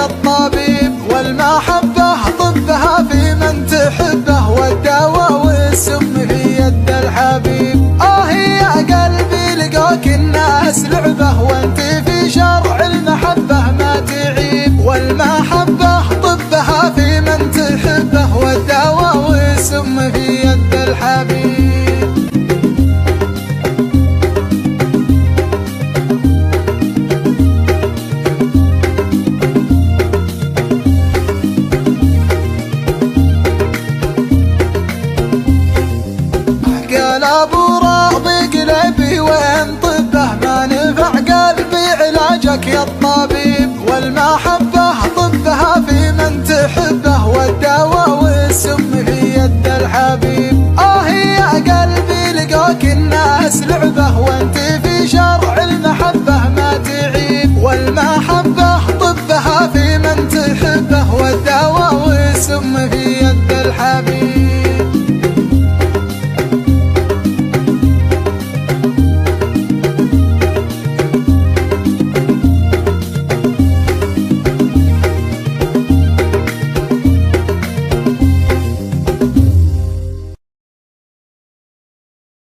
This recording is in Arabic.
الطبيب، والمحبة طبها في من تحبه، والدواء والسم في يد الحبيب. يا قلبي لقاك الناس لعبه، وانت في شرع المحبة ما تعيب، والمحبة طبها في من تحبه، والدواء والسم في يد الحبيب. قال ابو راضي قلبي وين طبه، ما نفع قلبي علاجك يا الطبيب، والمحبة طبها في من تحب